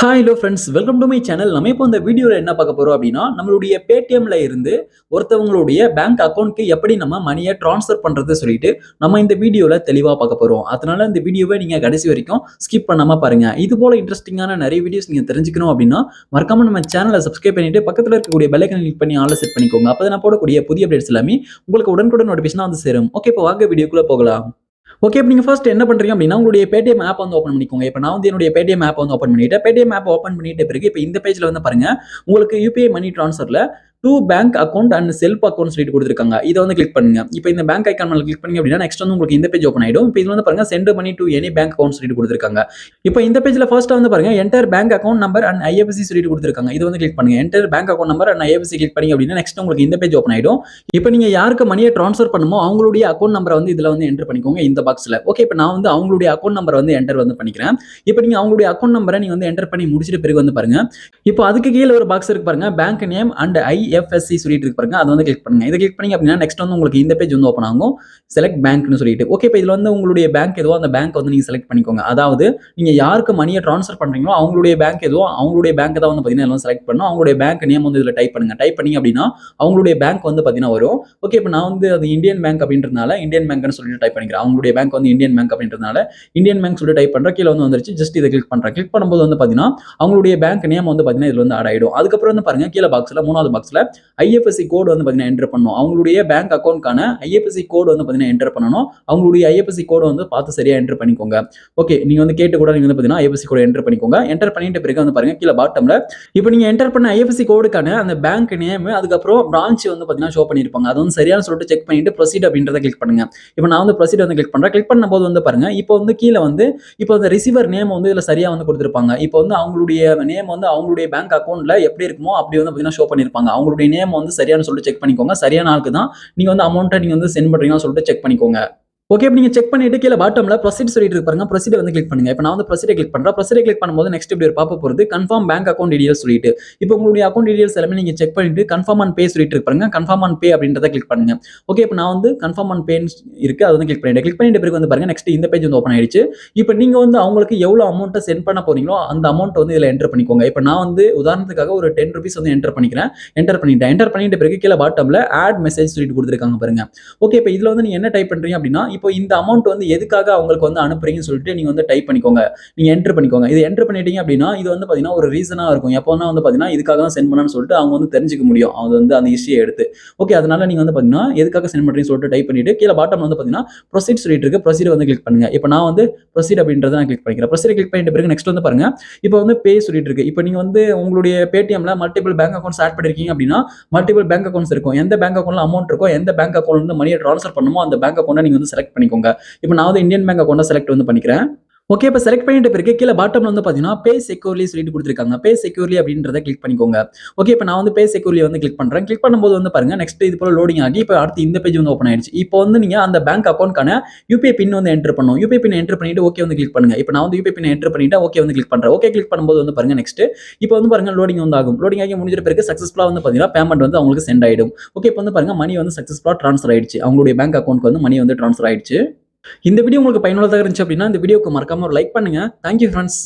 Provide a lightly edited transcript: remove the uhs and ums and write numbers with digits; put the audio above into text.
Hello friends, welcome to my channel. நம்ம இப்போ இந்த வீடியோல என்ன பார்க்க போறோம் அப்படின்னா, நம்மளுடைய Paytmல இருந்து ஒருத்தவங்களுடைய பேங்க் அக்கவுண்ட்க்கு எப்படி நம்ம மணிய ட்ரான்ஸ்ஃபர் பண்றது சொல்லிட்டு நம்ம இந்த வீடியோல தெளிவா பார்க்க போறோம். அதனால இந்த வீடியோவை நீங்க கடைசி வரைக்கும் ஸ்கிப் பண்ணாம பாருங்க. இது போல இன்ட்ரஸ்டிங்கான நிறைய வீடியோஸ் நீங்க தெரிஞ்சுக்கணும் அப்படின்னா, மறக்காம நம்ம சேனலை சப்ஸ்கிரைப் பண்ணிட்டு பக்கத்துல இருக்கக்கூடிய பெல் ஐகானை கிளிக் பண்ணி ஆல்ல செட் பண்ணிக்கோங்க. அப்பதான் நான் போடக்கூடிய புதிய அப்டேட்ஸ் எல்லாமே உங்களுக்கு உடனுக்குடன் நோட்டிஃபிகேஷனா வந்து சேரும். ஓகே, இப்போ வாங்க வீடியோக்குள்ள போகலாம். ஓகே. இப்ப நீங்க ஃபர்ஸ்ட் என்ன பண்றீங்க அப்படின்னா, உங்களுடைய Paytm ஆப் வந்து ஓப்பன் பண்ணிக்கோங்க. இப்ப நான் வந்து என்னுடைய Paytm ஆப் வந்து ஓப்பன் பண்ணிட்டேன். Paytm ஆப் ஓப்பன் பண்ணிட்ட பிறகு இப்ப இந்த பேஜ்ல வந்து பாருங்க, உங்களுக்கு யுபிஐ மணி ட்ரான்ஸ்ஃபர்ல to bank account and self account சொல்லிட்டு குடுத்திருக்காங்க. இத வந்து கிளிக் பண்ணுங்க. இப்ப இந்த பேங்க் ஐகான் மேல கிளிக் பண்ணீங்க அப்படின்னா, நெக்ஸ்ட் வந்து உங்களுக்கு இந்த பேஜ் ஓப்பன் ஆயிடும். இப்ப இதுல வந்து பாருங்க, send money do any bank account சொல்லிட்டு குடுத்திருக்காங்க. இப்ப இந்த பேஜ்ல ஃபர்ஸ்ட் வந்து பாருங்க, enter bank account number and IFSC சொல்லிட்டு குடுத்திருக்காங்க. இத வந்து கிளிக் பண்ணுங்க. Enter bank account number and IFSC click பண்ணீங்க அப்படின்னா, நெக்ஸ்ட் உங்களுக்கு இந்த பேஜ் ஓப்பன் ஆயிடும். இப்ப நீங்க யாருக்கு மணிய ட்ரான்ஸ்ஃபர் பண்ணுமோ, அவங்களுடைய அக்கவுண்ட் நம்பர வந்து இதுல வந்து என்டர் பண்ணிக்கோங்க இந்த பாக்ஸ்ல. ஓகே, இப்ப நான் வந்து அவங்களுடைய அக்கவுண்ட் நம்பர் வந்து என்டர் வந்து பண்ணிக்கிறேன். இப்ப நீங்க அவங்களுடைய அக்கவுண்ட் நம்பர நீங்க வந்து என்டர் பண்ணி முடிச்சிட்ட பிறகு வந்து பாருங்க, இப்போ அதுக்கு கீழ ஒரு பாக்ஸ் இருக்கு பாருங்க, பேங்க் நேம் அண்ட் ஐஎஃப்எஸ்சி சொல்லிட்டு இருக்கு பாருங்க. அத வந்து கிளிக் பண்ணுங்க. இத கிளிக் பண்ணீங்க அப்படின்னா நெக்ஸ்ட் வந்து உங்களுக்கு இந்த பேஜ் வந்து ஓப்பன் ஆகும். செலக்ட் பேங்க்னு சொல்லிட்டு. ஓகே, இப்போ இதுல வந்து உங்களுடைய பேங்க் எதுவோ அந்த பேங்க் வந்து நீங்க செலக்ட் பண்ணிக்கோங்க. அதாவது நீங்க யாருக்கு மணிய ட்ரான்ஸ்ஃபர் பண்றீங்களோ அவங்களுடைய பேங்க் எதுவோ அவங்களுடைய பேங்க் தான் வந்து பாத்தீங்கன்னா எல்லாம் செலக்ட் பண்ணனும். அவங்களுடைய பேங்க் நேம் வந்து இதுல டைப் பண்ணுங்க. டைப் பண்ணீங்க அப்படின்னா அவங்களுடைய பேங்க் வந்து பாத்தீங்கன்னா வரும். ஓகே, இப்போ நான் வந்து அது இந்தியன் பேங்க் அப்படின்றதுனால இந்தியன் பேங்க்னு சொல்லிட்டு டைப் பண்ணிக்கிறேன். அவங்களுடைய பேங்க் வந்து இந்தியன் பேங்க் அப்படின்றதுனால இந்தியன் பேங்க் சொல்லிட்டு டைப் பண்றேன். கீழ வந்து வந்துருச்சு. ஜஸ்ட் இத கிளிக் பண்றேன். கிளிக் பண்ணும்போது வந்து பாத்தீங்கன்னா அவங்களுடைய பேங்க் நேம் வந்து பாத்தீங்கன்னா இதுல வந்து ஆட் ஆயிடும். அதுக்கப்புறம் வந்து பாருங்க, கீழ பாக்ஸ்ல மூணாவது பாக்ஸ்ல ஐஎஃப்எஸ்சி கோட் வந்து பாத்தீங்கன்னா என்டர் பண்ணணும். அவங்களுடைய பேங்க் அக்கவுண்ட்கான ஐஎஃப்எஸ்சி கோட் வந்து பாத்தீங்கன்னா என்டர் பண்ணணும். அவங்களுடைய ஐஎஃப்எஸ்சி கோட் வந்து பார்த்து சரியா என்டர் பண்ணிக்கோங்க. ஓகே, நீங்க வந்து கேட்டு கூட நீங்க வந்து பாத்தீங்கன்னா ஐஎஃப்எஸ்சி கோட் என்டர் பண்ணிக்கோங்க. என்டர் பண்ணிட்ட பிறகு வந்து பாருங்க, கீழ பாட்டம்ல இப்போ நீங்க என்டர் பண்ண ஐஎஃப்எஸ்சி கோடுக்கான அந்த பேங்க் நேம் அதுக்கப்புறம் பிரான்ச் வந்து பாத்தீங்கன்னா ஷோ பண்ணிருப்பாங்க. அது வந்து சரியான சொல்லிட்டு செக் பண்ணிட்டு ப்ரொசீட் அப்படின்றத கிளிக் பண்ணுங்க. இப்போ நான் வந்து ப்ரொசீட் வந்து கிளிக் பண்றேன். கிளிக் பண்ணும்போது வந்து பாருங்க, இப்போ வந்து கீழ வந்து இப்போ அந்த ரிசீவர் நேம் வந்து இதுல சரியா வந்து கொடுத்திருப்பாங்க. இப்போ வந்து அவங்களுடைய நேம் வந்து அவங்களுடைய பேங்க் அக்கவுண்ட்ல எப்படி இருக்குமோ அப்படி வந்து பாத்தீங்கன்னா ஷோ பண்ணிருப்பாங்க. அவங்களுடைய நேம் வந்து சரியானு சொல்லிட்டு செக் பண்ணிக்கோங்க. சரியான ஆளுக்கு தான் நீங்க வந்து அமௌண்ட்ட நீங்க வந்து சென்ட் பண்றீங்கன்னு சொல்லிட்டு செக் பண்ணிக்கோங்க. ஓகே, இப்ப நீங்க செக் பண்ணிட்டு கீழ பாட்டம்ல ப்ரொசீட் சொல்லிட்டு இருக்கு பாருங்க. ப்ரொசீட வந்து கிளிக் பண்ணுங்க. இப்ப நான் வந்து ப்ரொசீட கிளிக் பண்றேன். ப்ரொசீட கிளிக் பண்ணும்போது நெக்ஸ்ட் இப்படி ஒரு பாப்பப் வருது. கன்ஃபார்ம் பேங்க் அக்கவுண்ட் டீடைல்ஸ் சொல்லிட்டு. இப்போ உங்களுடைய அக்கவுண்ட் டீடைல்ஸ் எல்லாமே நீங்க செக் பண்ணிட்டு கன்ஃபார்ம் அண்ட் பே சொல்லிட்டு இருக்கு பாருங்க. கன்ஃபார்ம் அண்ட் பே அப்படின்றத கிளிக் பண்ணுங்க. ஓகே, இப்போ நான் வந்து கன்ஃபார்ம் அண்ட் பேன்னு இருக்கு. அத வந்து கிளிக் பண்ணிட்டேன். கிளிக் பண்ணிட்ட பிறகு வந்து பாருங்க, நெக்ஸ்ட் இந்த பேஜ் வந்து ஓப்பன் ஆயிடுச்சு. இப்போ நீங்க வந்து அவங்களுக்கு எவ்வளவு அமௌண்ட்ட சென்ட் பண்ண போறீங்களோ அந்த அமௌண்ட் வந்து இதுல என்டர் பண்ணிக்கோங்க. இப்போ நான் வந்து உதாரணத்துக்காக ஒரு ₹10 வந்து என்டர் பண்ணிக்கிறேன். என்டர் பண்ணிட்டேன். என்டர் பண்ணிட்ட பிறகு கீழ பாட்டம்ல ஆட் மெசேஜ் சொல்லிட்டு கொடுத்திருக்காங்க பாருங்க. ஓகே, இப்போ இதுல வந்து நீங்க என்ன டைப் பண்றீங்க அப்படின்னா, இப்போ இந்த அமௌண்ட் வந்து எதுக்காக அவங்களுக்கு வந்து அனுப்புறீங்கன்னு சொல்லிட்டு நீங்க வந்து டைப் பண்ணிக்கோங்க. நீங்க என்டர் பண்ணிக்கோங்க. இது என்டர் பண்ணிட்டீங்க அப்படின்னா இது வந்து பாத்தீங்கன்னா ஒரு ரீசனா இருக்கும். எப்போனா வந்து பாத்தீங்கன்னா இதுக்காக தான் சென்ட் பண்ணான்னு சொல்லிட்டு அவங்க வந்து தெரிஞ்சுக்க முடியும். அது வந்து அந்த ஹிஸ்டரியை எடுத்து. ஓகே, அதனால நீங்க வந்து பாத்தீங்கன்னா எதுக்காக சென்ட் பண்றீங்கன்னு சொல்லிட்டு டைப் பண்ணிட்டு கீழ பாட்டம்ல வந்து பாத்தீங்கன்னா ப்ரொசீட் சொல்லிட்டு இருக்கு. ப்ரொசீட் வந்து கிளிக் பண்ணுங்க. இப்போ நான் வந்து ப்ரொசீட் அப்படின்றத நான் கிளிக் பண்ணிக்கிறேன். ப்ரொசீட் கிளிக் பண்ணிட்ட பிறகு நெக்ஸ்ட் வந்து பாருங்க, இப்போ வந்து பே சொல்லிட்டு இருக்கு. இப்போ நீங்க வந்து உங்களுடைய Paytmல மல்டிபிள் பேங்க் அக்கவுண்ட்ஸ் ஆட் பண்ணிருக்கீங்க அப்படின்னா மல்டிபிள் பேங்க் அக்கவுண்ட்ஸ் இருக்கும். எந்த பேங்க் அக்கவுண்ட்ல அமௌண்ட் இருக்கோ, எந்த பேங்க் அக்கவுண்ட்ல இருந்து மணியை ட்ரான்ஸ்ஃபர் பண்ணுமோ அந்த பேங்க் அக்கவுண்ட நீங்க வந்து செலக்ட் பண்ணிக்கோங்க. இப்போ நான் வந்து இந்தியன் பேங்க் அக்கவுண்ட செலக்ட் வந்து பண்ணிக்கிறேன். ஓகே, இப்ப செலக்ட் பண்ணிட்ட பிறகு கீழ பாட்டம்ல வந்து பாத்தீங்கன்னா பே செக்யூர்லி சொல்லிட்டு குடுத்திருக்காங்க. பே செக்யூர்லி அப்படின்றத கிளிக் பண்ணிக்கோங்க. ஓகே, இப்ப நான் வந்து பே செக்யூர்லி வந்து கிளிக் பண்றேன். கிளிக் பண்ணும்போது வந்து பாருங்க, நெக்ஸ்ட் இது போல லோடிங் ஆகி இப்ப அடுத்து இந்த பேஜ் வந்து ஓப்பன் ஆயிடுச்சு. இப்போ வந்து நீங்க அந்த பேங்க் அக்கவுண்ட்கான யுபிஐ பின் வந்து என்டர் பண்ணனும். யுபிஐ பின் என்டர் பண்ணிட்டு ஓகே வந்து கிளிக் பண்ணுங்க. இப்போ நான் வந்து யுபிஐ பின் என்டர் பண்ணிட்டேன். ஓகே வந்து கிளிக் பண்றேன். ஓகே கிளிக் பண்ணும்போது வந்து பாருங்க, நெக்ஸ்ட் இப்போ வந்து பாருங்க லோடிங் வந்து ஆகும். லோடிங் ஆகி முடிஞ்ச பிறகு சக்சஸ்ஃபுல்லா வந்து பாத்தீங்கன்னா பேமெண்ட் வந்து அவங்களுக்கு சென்ட் ஆயிடும். ஓகே, இப்போ வந்து பாருங்க மணி வந்து சக்சஸ்ஃபுல்லா ட்ரான்ஸ்ஃபர் ஆயிடுச்சு. அவங்களுடைய பேங்க் அக்கவுண்ட்க்கு வந்து மணி வந்து ட்ரான்ஸ்ஃபர் ஆயிடுச்சு. இந்த வீடியோ உங்களுக்கு பயனுள்ளதாக இருந்துச்சு அப்படின்னா இந்த வீடியோக்கு மறக்காம ஒரு லைக் பண்ணுங்க. Thank you friends.